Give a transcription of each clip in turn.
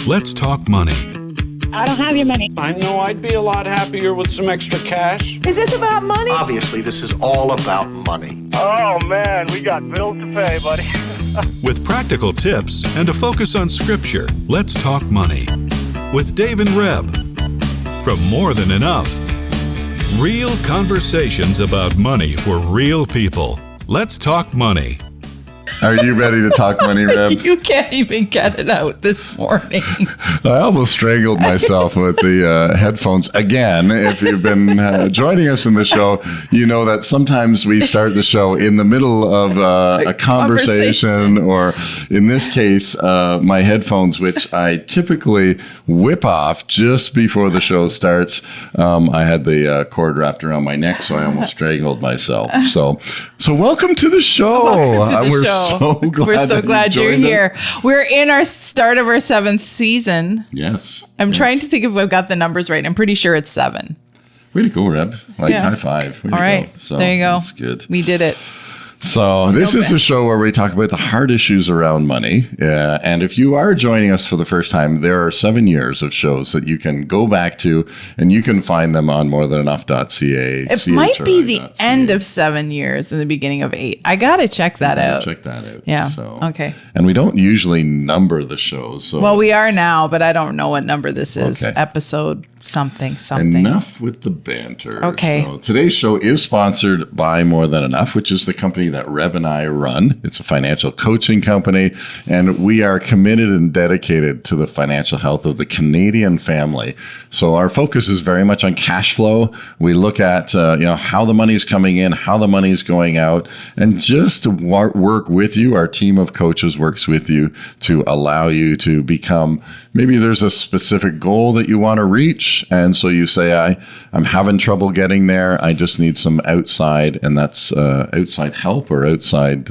Let's talk money. I don't have your money. I know I'd be a lot happier with some extra cash. Is this about money? Obviously, this is all about money. Oh, man, we got bills to pay, buddy. With practical tips and a focus on Scripture, let's talk money. With Dave and Reb. From More Than Enough. Real conversations about money for real people. Let's talk money. Are you ready to talk money, Reb? You can't even get it out this morning. I almost strangled myself with the headphones again. If you've been joining us in the show, you know that sometimes we start the show in the middle of a conversation, or in this case, my headphones, which I typically whip off just before the show starts. I had the cord wrapped around my neck, so I almost strangled myself. So welcome to the show. Welcome to the show. We're so glad you're here. We're in our start of our 7th season. Yes. I'm trying to think if I've got the numbers right. I'm pretty sure it's 7. Way to go, Reb. High five. All right. So, there you go. That's good. We did it. So this is the show where we talk about the hard issues around money. And if you are joining us for the first time, there are 7 years of shows that you can go back to, and you can find them on morethanenough.ca. It might be the end of 7 years and the beginning of 8. I got to check that out. Check that out. Yeah. So, okay. And we don't usually number the shows. So well, we are now, but I don't know what number this is. Okay. Episode something. Enough with the banter. Okay. So today's show is sponsored by More Than Enough, which is the company that Reb and I run. It's a financial coaching company, and we are committed and dedicated to the financial health of the Canadian family. So our focus is very much on cash flow. We look at how the money's coming in, how the money's going out, and just to work with you. Our team of coaches works with you to allow you to become, maybe there's a specific goal that you want to reach, and so you say, I'm having trouble getting there. I just need some outside, and that's outside help or outside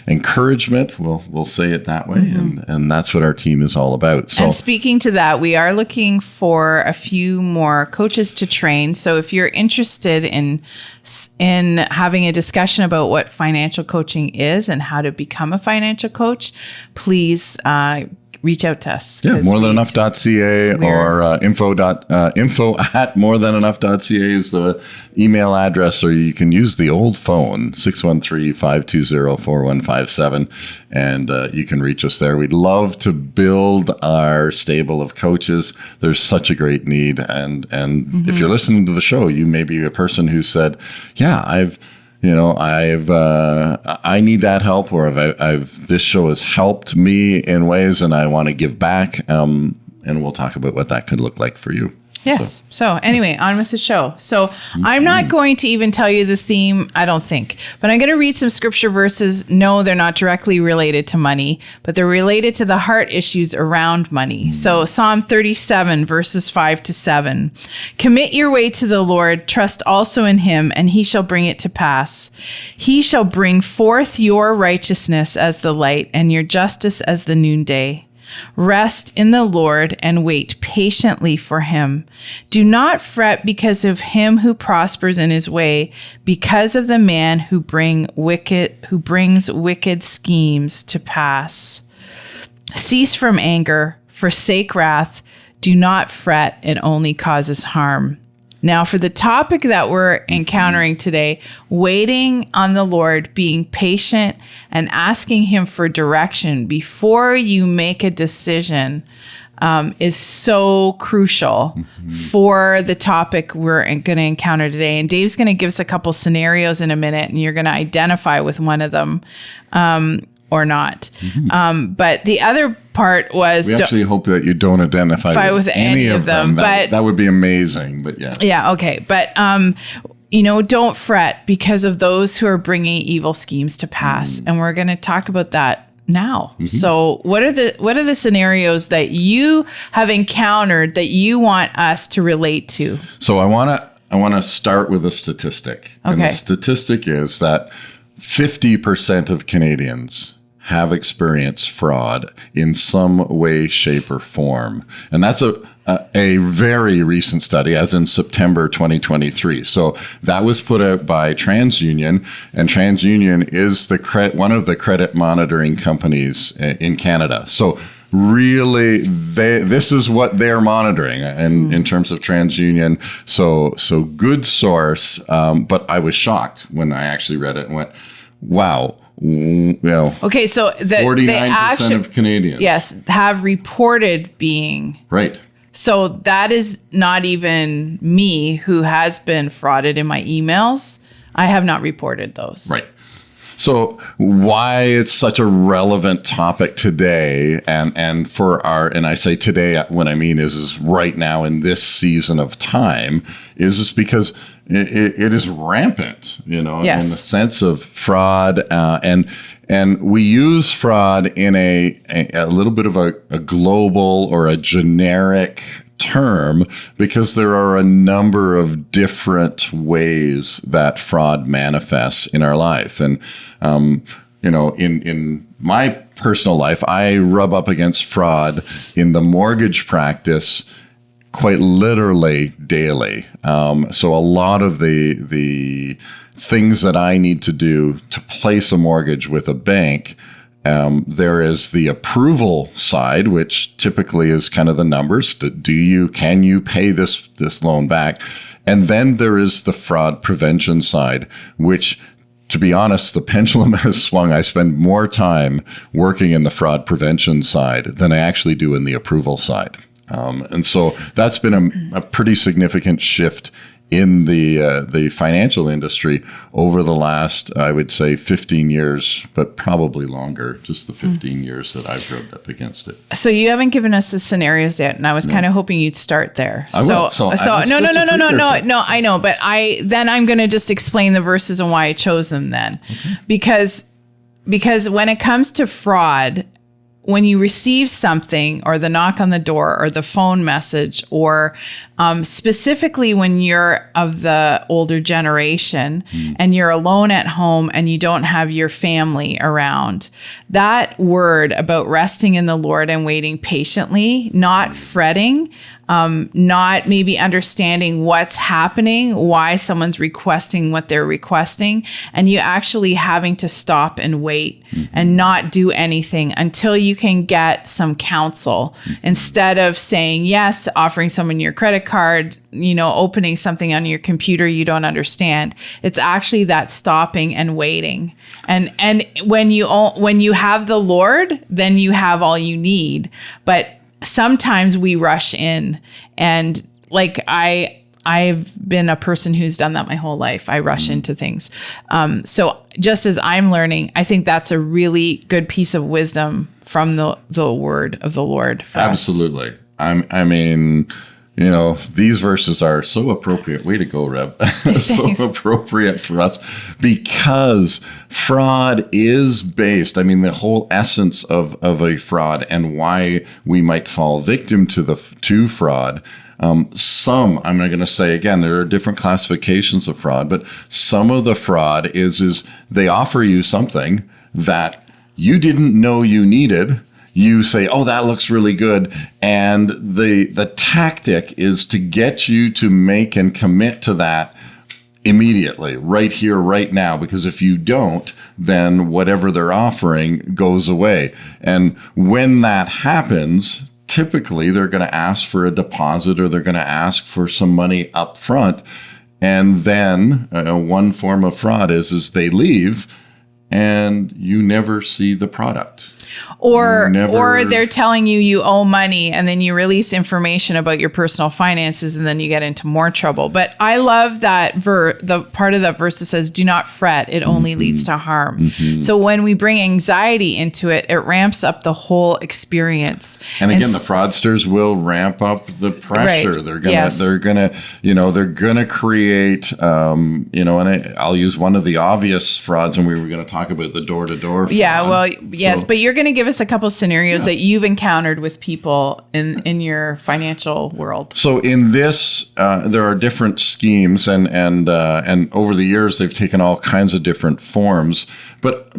encouragement. We'll say it that way, and that's what our team is all about. So, and speaking to that, we are looking for a few more coaches to train. So if you're interested in having a discussion about what financial coaching is and how to become a financial coach, please reach out to us. Yeah, morethanenough.ca or info at morethanenough.ca is the email address, or you can use the old phone, 613-520-4157, and you can reach us there. We'd love to build our stable of coaches. There's such a great need, and if you're listening to the show, you may be a person who said, yeah, I need that help, or this show has helped me in ways, and I want to give back. And we'll talk about what that could look like for you. Yes. So anyway, on with the show. So I'm not going to even tell you the theme, I don't think, but I'm going to read some scripture verses. No, they're not directly related to money, but they're related to the heart issues around money. So Psalm 37, verses 5-7. Commit your way to the Lord, trust also in him, and he shall bring it to pass. He shall bring forth your righteousness as the light and your justice as the noonday. Rest in the Lord and wait patiently for him. Do not fret because of him who prospers in his way, because of the man who brings wicked schemes to pass. Cease from anger, forsake wrath. Do not fret, it only causes harm. Now, for the topic that we're encountering today, waiting on the Lord, being patient, and asking him for direction before you make a decision is so crucial for the topic we're going to encounter today. And Dave's going to give us a couple scenarios in a minute, and you're going to identify with one of them or not. But the other part was... We actually hope that you don't identify with any of them. That would be amazing, but yeah. Yeah, okay. But, don't fret because of those who are bringing evil schemes to pass. And we're going to talk about that now. So what are the scenarios that you have encountered that you want us to relate to? So I want to start with a statistic. Okay. And the statistic is that 50% of Canadians have experienced fraud in some way, shape, or form. And that's a very recent study, as in September 2023. So that was put out by TransUnion, and TransUnion is one of the credit monitoring companies in Canada. So really, this is what they're monitoring in terms of TransUnion. So good source. But I was shocked when I actually read it and went, wow. Well, okay, so 49% of Canadians, yes, have reported being right. So that is not even me who has been frauded in my emails. I have not reported those. Right. So why it's such a relevant topic today, and for and I say today, what I mean is right now in this season of time, is because it is rampant, Yes. in the sense of fraud, and we use fraud in a little bit of a global or a generic term because there are a number of different ways that fraud manifests in our life. And, in my personal life, I rub up against fraud in the mortgage practice quite literally daily. So a lot of the things that I need to do to place a mortgage with a bank, there is the approval side, which typically is kind of the numbers. Can you pay this loan back? And then there is the fraud prevention side, which, to be honest, the pendulum has swung. I spend more time working in the fraud prevention side than I actually do in the approval side. And so that's been a pretty significant shift in the financial industry over the last, I would say, 15 years, but probably longer, just the 15 years that I've rubbed up against it. So you haven't given us the scenarios yet, and I was kind of hoping you'd start there. I will. No, I know, but I'm going to just explain the verses and why I chose them then. Okay. Because when it comes to fraud, when you receive something or the knock on the door or the phone message, or specifically when you're of the older generation and you're alone at home and you don't have your family around, that word about resting in the Lord and waiting patiently, not fretting, not maybe understanding what's happening, why someone's requesting what they're requesting, and you actually having to stop and wait and not do anything until you can get some counsel. Instead of saying yes, offering someone your credit card, opening something on your computer you don't understand. It's actually that stopping and waiting. And when you have the Lord, then you have all you need. But sometimes we rush in, and like I've been a person who's done that my whole life. I rush into things. So just as I'm learning, I think that's a really good piece of wisdom from the word of the Lord for Absolutely. us. I mean, these verses are so appropriate. Way to go, Reb. So appropriate for us because fraud is based. I mean, the whole essence of a fraud and why we might fall victim to fraud. I'm not going to say again, there are different classifications of fraud, but some of the fraud is they offer you something that you didn't know you needed. You say, oh, that looks really good. And the tactic is to get you to make and commit to that immediately, right here, right now. Because if you don't, then whatever they're offering goes away. And when that happens, typically they're going to ask for a deposit or they're going to ask for some money up front. And then one form of fraud is they leave and you never see the product. Or they're telling you owe money, and then you release information about your personal finances, and then you get into more trouble. But I love that the part of that verse that says, do not fret, it only leads to harm. So when we bring anxiety into it, it ramps up the whole experience. And again, the fraudsters will ramp up the pressure. Right. They're gonna create, and I'll use one of the obvious frauds, and we were going to talk about the door-to-door fraud. Yeah, well, yes, but you're going to give us a couple scenarios that you've encountered with people in your financial world. So in this, there are different schemes, and over the years they've taken all kinds of different forms. But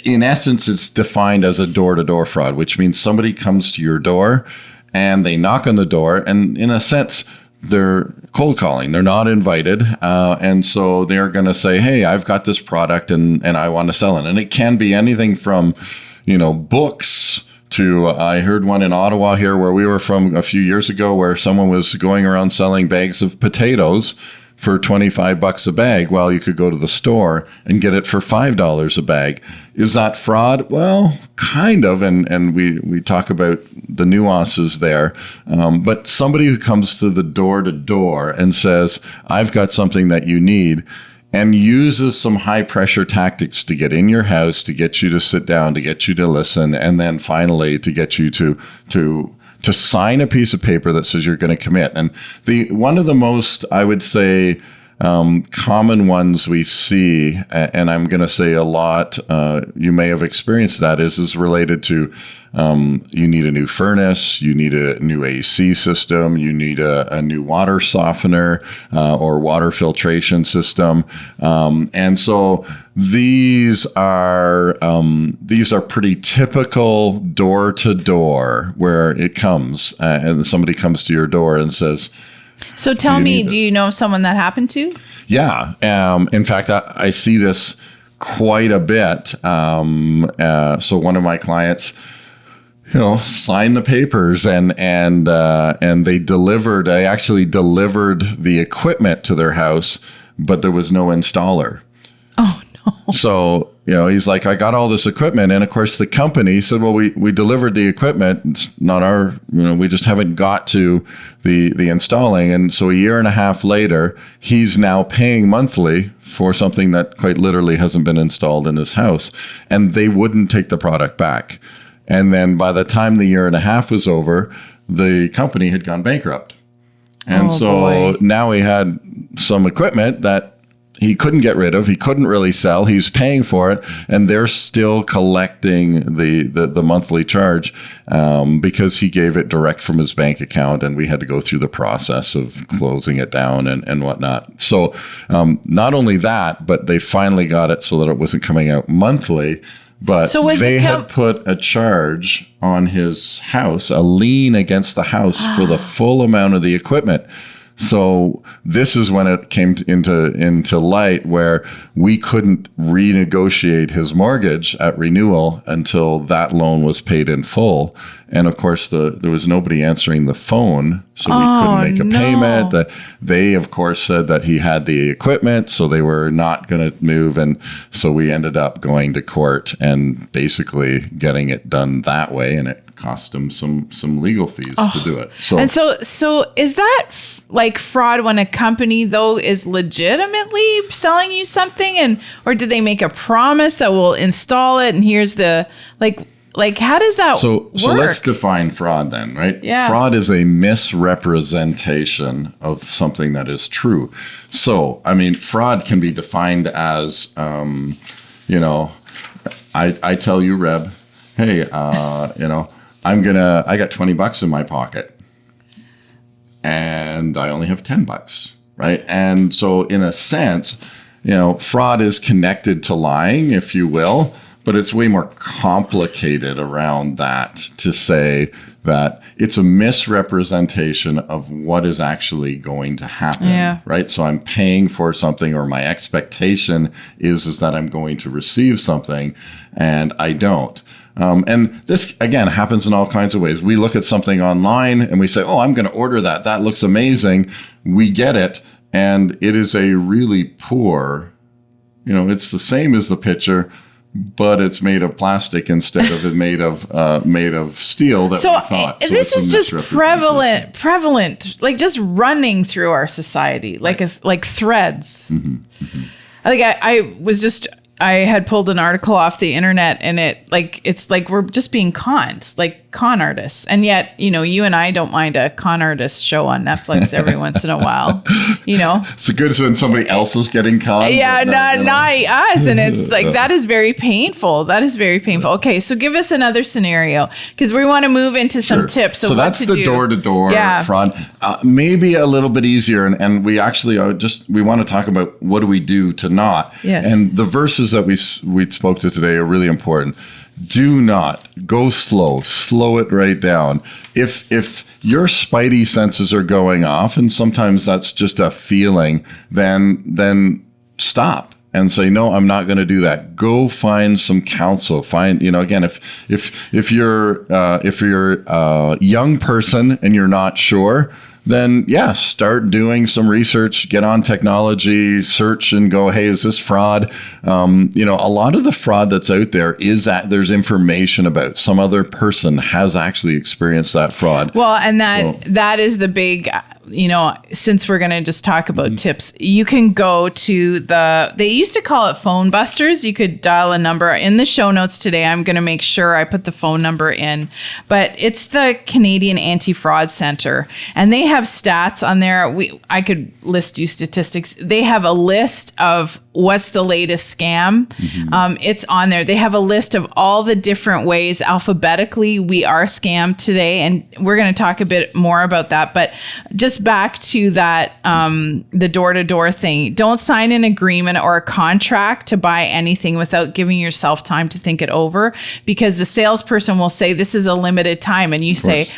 in essence, it's defined as a door-to-door fraud, which means somebody comes to your door and they knock on the door, and in a sense, they're cold calling. They're not invited. And so they're going to say, hey, I've got this product and I want to sell it. And it can be anything from, books I heard one in Ottawa here where we were from a few years ago where someone was going around selling bags of potatoes for $25 a bag while you could go to the store and get it for $5 a bag. Is that fraud? Well, kind of. And we talk about the nuances there. But somebody who comes to the door and says, I've got something that you need, and uses some high pressure tactics to get in your house, to get you to sit down, to get you to listen, and then finally to get you to sign a piece of paper that says you're going to commit. And one of the most, I would say, common ones we see, and I'm going to say a lot, you may have experienced that, is related to you need a new furnace, you need a new AC system, you need a new water softener or water filtration system. And so these are pretty typical door to door where it comes and somebody comes to your door and says, so tell me, do you know someone that happened to? Yeah. In fact, I see this quite a bit. So one of my clients, signed the papers and they actually delivered the equipment to their house, but there was no installer. Oh, no. So, he's like, I got all this equipment. And of course, the company said, well, we delivered the equipment. It's not our, we just haven't got to the installing. And so a year and a half later, he's now paying monthly for something that quite literally hasn't been installed in his house. And they wouldn't take the product back. And then by the time the year and a half was over, the company had gone bankrupt. And now he had some equipment that he couldn't get rid of. He couldn't really sell. He's paying for it. And they're still collecting the monthly charge because he gave it direct from his bank account. And we had to go through the process of closing it down and whatnot. So not only that, but they finally got it so that it wasn't coming out monthly. But they had put a charge on his house, a lien against the house for the full amount of the equipment. So this is when it came into light where we couldn't renegotiate his mortgage at renewal until that loan was paid in full. And of course, there was nobody answering the phone, so we couldn't make a payment. They, of course, said that he had the equipment, so they were not going to move. And so we ended up going to court and basically getting it done that way. And it cost him some legal fees to do it. So is that like fraud when a company though is legitimately selling you something, or did they make a promise that we'll install it and here's the like how does that work? So let's define fraud then, right? Yeah. Fraud is a misrepresentation of something that is true. So I mean, fraud can be defined as I tell you, Reb, hey, I got $20 in my pocket and I only have $10, right? And so in a sense, fraud is connected to lying, if you will, but it's way more complicated around that to say that it's a misrepresentation of what is actually going to happen, right? So I'm paying for something, or my expectation is that I'm going to receive something and I don't. And this, again, happens in all kinds of ways. We look at something online and we say, oh, I'm going to order that. That looks amazing. We get it. And it is a really poor, it's the same as the picture, but it's made of plastic instead of made of steel that we thought. So this is just prevalent, like just running through our society, like threads. Mm-hmm, mm-hmm. I had pulled an article off the internet, and it's like we're just being conned, like con artists. And yet, you and I don't mind a con artist show on Netflix every once in a while, It's good when somebody else is getting conned. Yeah, not us. And it's like, that is very painful. Okay, so give us another scenario, because we want to move into some tips. So that's the door-to-door fraud. Maybe a little bit easier. And we actually we want to talk about what do we do to not. Yes. And the verses that we spoke to today are really important. Do not go slow it right down. If your spidey senses are going off, and sometimes that's just a feeling, then stop. and say, no, I'm not going to do that. Go find some counsel. Find, again, if you're a young person and you're not sure, then start doing some research, get on technology, search and go, hey, is this fraud? A lot of the fraud that's out there is that there's information about some other person has actually experienced that fraud. Well, and that is the big, since we're going to just talk about tips, you can go to they used to call it phone busters. You could dial a number in the show notes today. I'm going to make sure I put the phone number in, but it's the Canadian Anti-Fraud Center, and they have stats on there. I could list you statistics. They have a list of what's the latest scam. It's on there. They have a list of all the different ways alphabetically we are scammed today. And we're going to talk a bit more about that. But just back to that, the door-to-door thing. Don't sign an agreement or a contract to buy anything without giving yourself time to think it over, because the salesperson will say, this is a limited time. And you say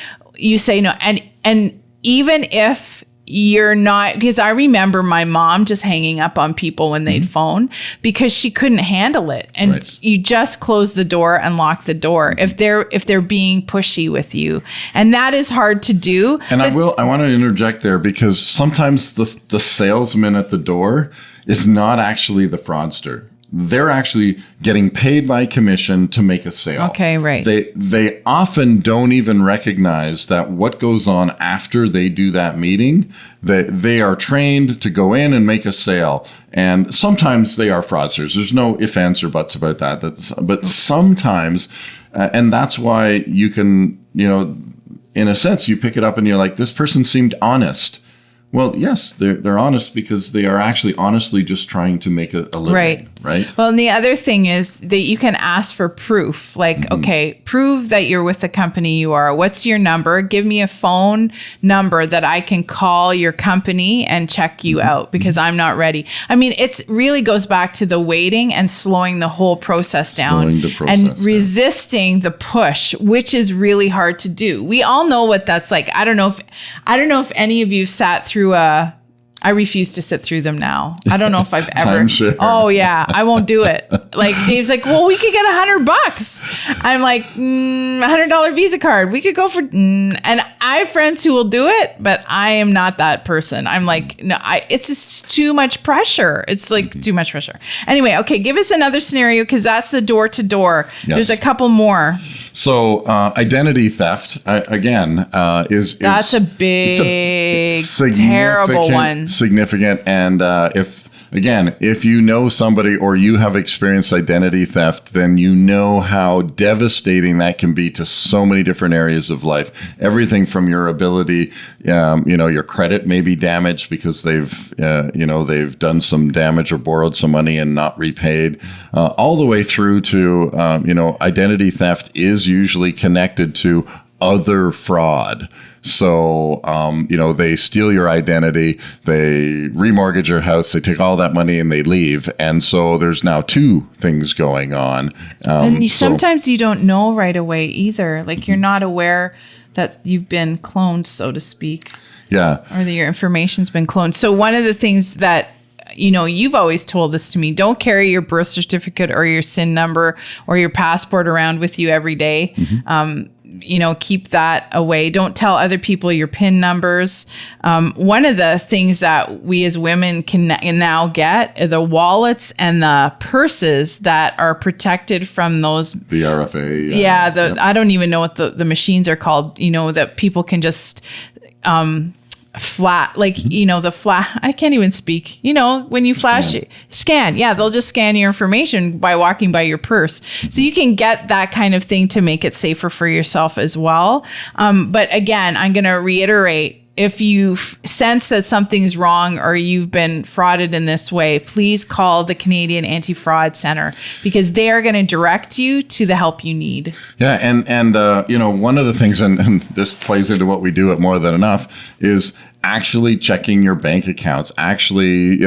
no. And even if you're not, because I remember my mom just hanging up on people when they'd phone because she couldn't handle it. And you just close the door and lock the door if they're being pushy with you. And that is hard to do. And I want to interject there, because sometimes the salesman at the door is not actually the fraudster. They're actually getting paid by commission to make a sale. Okay, right. They often don't even recognize that what goes on after they do that meeting, that they are trained to go in and make a sale. And sometimes they are fraudsters. There's no ifs, ands, or buts about that. But sometimes, and that's why you can, in a sense, you pick it up and you're like, this person seemed honest. Well, yes, they're honest because they are actually honestly just trying to make a living. Right. Well, and the other thing is that you can ask for proof. Like, okay, prove that you're with the company you are. What's your number? Give me a phone number that I can call your company and check you out, because I'm not ready. I mean, it really goes back to the waiting and slowing the whole process down and resisting the push, which is really hard to do. We all know what that's like. I don't know if any of you sat through I refuse to sit through them now. I don't know if I've ever. Timeshare. Oh yeah, I won't do it. Like Dave's like, well, we could get $100. I'm like, $100 Visa card. We could go for, and I have friends who will do it, but I am not that person. I'm like, no, it's just too much pressure. It's like too much pressure. Anyway, okay, give us another scenario, because that's the door to door. There's a couple more. So identity theft again is that's a big, terrible one. Significant, and if you know somebody or you have experienced identity theft, then you know how devastating that can be to so many different areas of life. Everything from your ability, your credit may be damaged because they've done some damage or borrowed some money and not repaid, all the way through to identity theft is usually connected to other fraud. So, they steal your identity, they remortgage your house, they take all that money and they leave. And so there's now two things going on. And sometimes you don't know right away either. Like you're not aware that you've been cloned, so to speak. Yeah. Or that your information's been cloned. So one of the things that you've always told this to me, don't carry your birth certificate or your SIN number or your passport around with you every day. Keep that away. Don't tell other people your PIN numbers. One of the things that we as women can now get are the wallets and the purses that are protected from those. The RFA. I don't even know what the machines are called, that people can just flat, like, the flash, I can't even speak, when you flash scan. Yeah, they'll just scan your information by walking by your purse. So you can get that kind of thing to make it safer for yourself as well. But again, I'm going to reiterate, if you sense that something's wrong or you've been frauded in this way, please call the Canadian Anti-Fraud Center, because they are going to direct you to the help you need. Yeah, and one of the things, and this plays into what we do at More Than Enough, is actually checking your bank accounts, actually,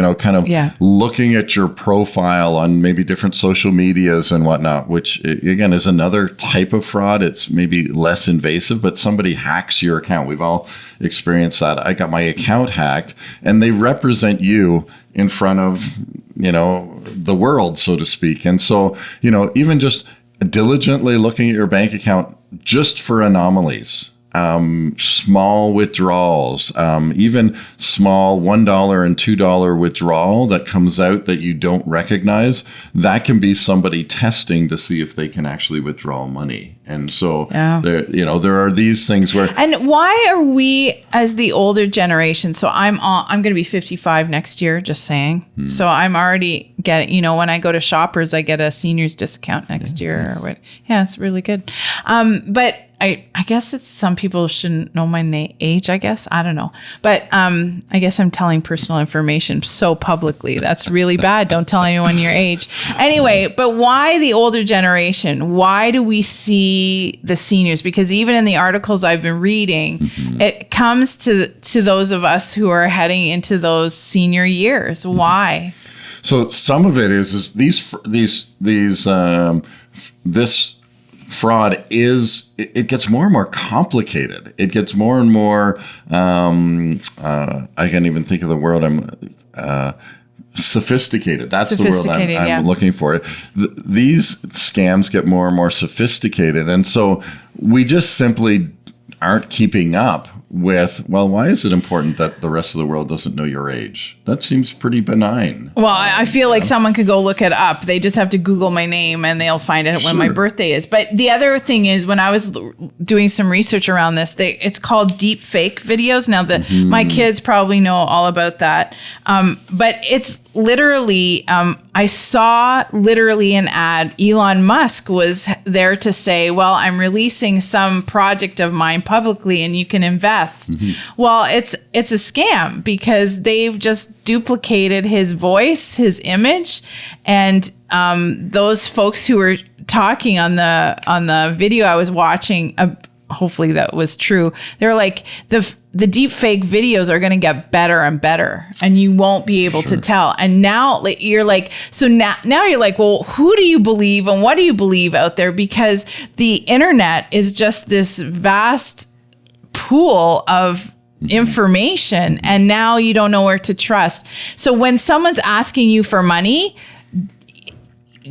looking at your profile on maybe different social medias and whatnot, which again is another type of fraud. It's maybe less invasive, but somebody hacks your account. We've all experienced that. I got my account hacked, and they represent you in front of the world, so to speak. And so, even just diligently looking at your bank account just for anomalies, small withdrawals, even small $1 and $2 withdrawal that comes out that you don't recognize, that can be somebody testing to see if they can actually withdraw money. And so, there are these things where. And why are we, as the older generation? So I'm going to be 55 next year. Just saying. So I'm already getting. When I go to Shoppers, I get a seniors discount next year. Nice. Or what? Yeah, it's really good. But I guess it's some people shouldn't know my age. I guess I don't know. But I guess I'm telling personal information so publicly. That's really bad. Don't tell anyone your age. Anyway, but why the older generation? Why do we see the seniors? Because even in the articles I've been reading, it comes to those of us who are heading into those senior years. Why? So some of it is this fraud it gets more and more complicated. It gets more and more. I can't even think of the word. Sophisticated. That's the word I'm looking for. These scams get more and more sophisticated. And so we just simply aren't keeping up with, why is it important that the rest of the world doesn't know your age? That seems pretty benign. Well, I feel like someone could go look it up. They just have to Google my name and they'll find out when my birthday is. But the other thing is, when I was doing some research around this, it's called deep fake videos. Now, my kids probably know all about that. But it's literally, I saw literally an ad. Elon Musk was there to say, well, I'm releasing some project of mine publicly and you can invest. Well, it's a scam because they've just duplicated his voice, his image, and those folks who were talking on the video I was watching, hopefully that was true. They're like, the deep fake videos are going to get better and better, and you won't be able to tell. And now you're like, so now you're like, well, who do you believe and what do you believe out there? Because the internet is just this vast pool of information, and now you don't know where to trust. So when someone's asking you for money,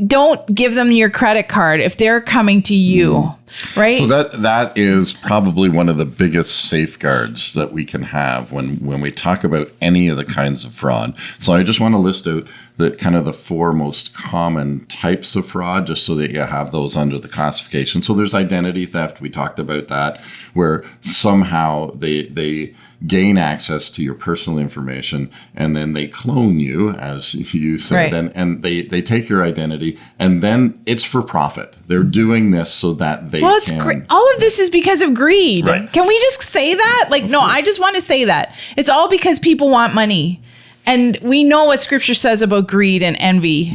don't give them your credit card if they're coming to you, right? So that is probably one of the biggest safeguards that we can have when we talk about any of the kinds of fraud. So I just want to list out the four most common types of fraud, just so that you have those under the classification. So there's identity theft. We talked about that, where somehow they gain access to your personal information and then they clone you, as you said, right. and they take your identity, and then it's for profit. They're doing this so that they can. All of this is because of greed. Right. Can we just say that? I just want to say that. It's all because people want money. And we know what scripture says about greed and envy,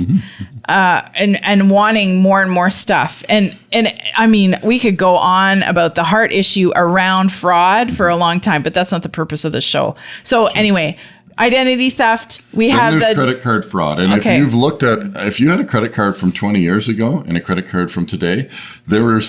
and wanting more and more stuff. And I mean, we could go on about the heart issue around fraud for a long time, but that's not the purpose of the show. So anyway, identity theft. There's credit card fraud. And if you had a credit card from 20 years ago and a credit card from today, there were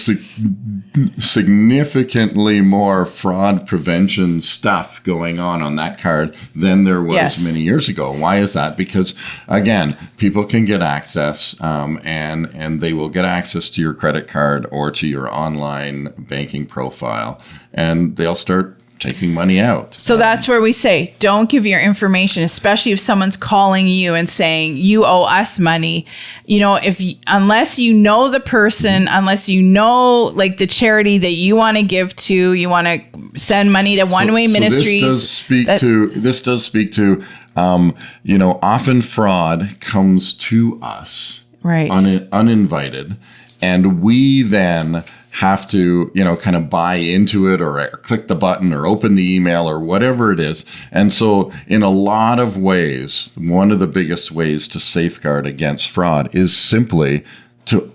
significantly more fraud prevention stuff going on that card than there was many years ago. Why is that? Because, again, people can get access, and they will get access to your credit card or to your online banking profile, and they'll start taking money out. So that's where we say, don't give your information, especially if someone's calling you and saying, you owe us money. Unless you know the person, unless you know the charity that you want to give to, you want to send money to One-Way Ministries. This does speak to, often fraud comes to us right, uninvited, and we then have to, kind of buy into it or click the button or open the email or whatever it is. And so in a lot of ways, one of the biggest ways to safeguard against fraud is simply to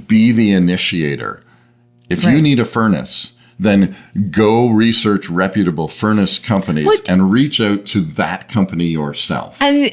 be the initiator. If you need a furnace, then go research reputable furnace companies and reach out to that company yourself. And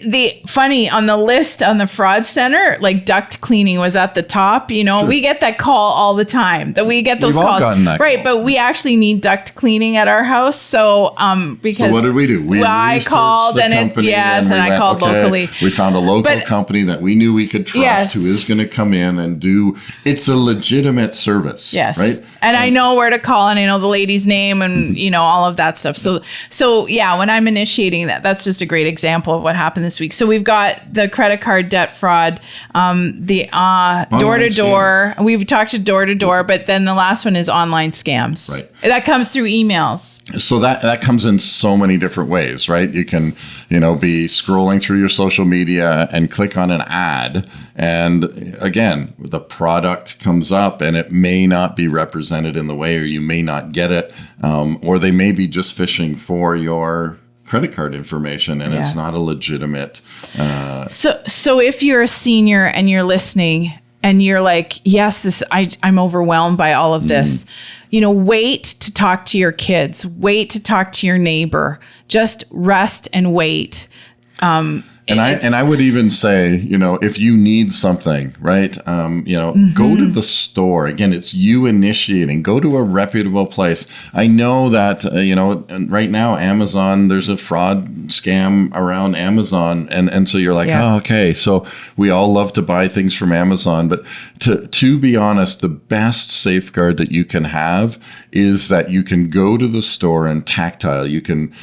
funny on the list on the fraud center, like duct cleaning was at the top. Sure. We get that call all the time. That we get those calls. We've all gotten that call. But we actually need duct cleaning at our house. So because what did we do? I called and I called locally. We found a local company that we knew we could trust, who is going to come in and do. It's a legitimate service. Yes. Right. And I know where to call, and I know the lady's name, and all of that stuff. So yeah, when I'm initiating that's just a great example of what happened this week. So we've got the credit card debt fraud, the door to door. We've talked to door to door, but then the last one is online scams. Right. That comes through emails. So that comes in so many different ways, right? You can, be scrolling through your social media and click on an ad, and again, the product comes up and it may not be represented in the way, or you may not get it, or they may be just fishing for your credit card information, and it's not a legitimate. So if you're a senior and you're listening and you're like, yes, I'm overwhelmed by all of this. Wait to talk to your kids. Wait to talk to your neighbor. Just rest and wait. And I would even say, if you need something, right, go to the store. Again, it's you initiating. Go to a reputable place. I know that, right now, Amazon, there's a fraud scam around Amazon. And so you're like, oh, okay. So we all love to buy things from Amazon. But to be honest, the best safeguard that you can have is that you can go to the store and tactile. You can,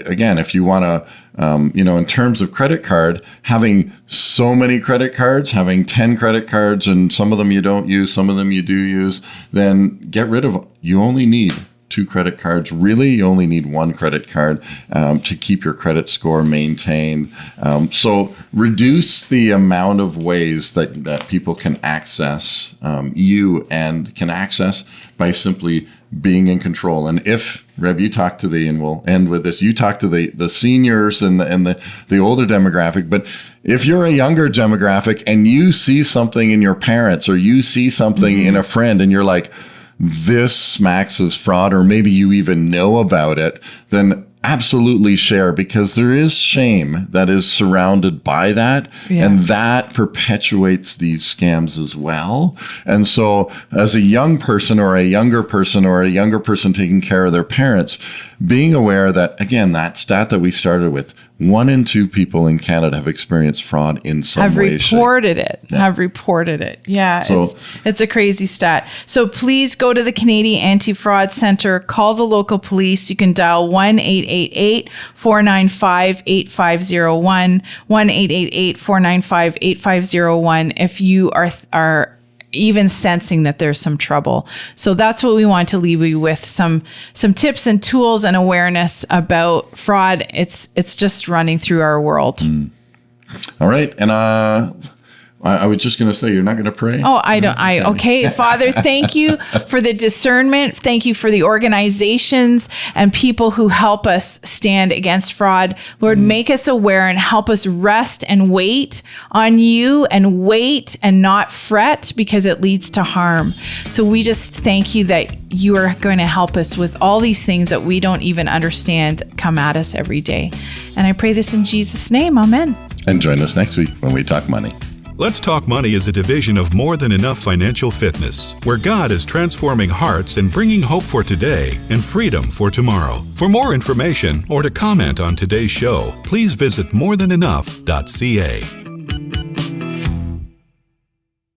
again, if you want to, in terms of credit card, having so many credit cards, having 10 credit cards, and some of them you don't use, some of them you do use, then get rid of, you only need 2 credit cards. Really, you only need 1 credit card to keep your credit score maintained. So reduce the amount of ways that people can access you, and can access by simply being in control. And if, Reb, you talk to and we'll end with this, you talk to the seniors and the older demographic, but if you're a younger demographic and you see something in your parents, or you see something in a friend, and you're like, this smacks of fraud, or maybe you even know about it, then absolutely share, because there is shame that is surrounded by that, and that perpetuates these scams as well. And so as a young person, or a younger person, or a younger person taking care of their parents, being aware that, again, that stat that we started with, 1 in 2 people in Canada have experienced fraud in some way. Have reported it. Yeah, so, it's a crazy stat. So please go to the Canadian Anti-Fraud Centre, call the local police. You can dial 1-888-495-8501, 1-888-495-8501 if you are even sensing that there's some trouble. So that's what we want to leave you with, some tips and tools and awareness about fraud. It's just running through our world. All right. And I was just going to say, you're not going to pray? Oh, okay. Father, thank you for the discernment. Thank you for the organizations and people who help us stand against fraud. Lord, make us aware and help us rest and wait on you, and wait and not fret, because it leads to harm. So we just thank you that you are going to help us with all these things that we don't even understand come at us every day. And I pray this in Jesus' name. Amen. And join us next week when we talk money. Let's Talk Money is a division of More Than Enough Financial Fitness, where God is transforming hearts and bringing hope for today and freedom for tomorrow. For more information or to comment on today's show, please visit morethanenough.ca.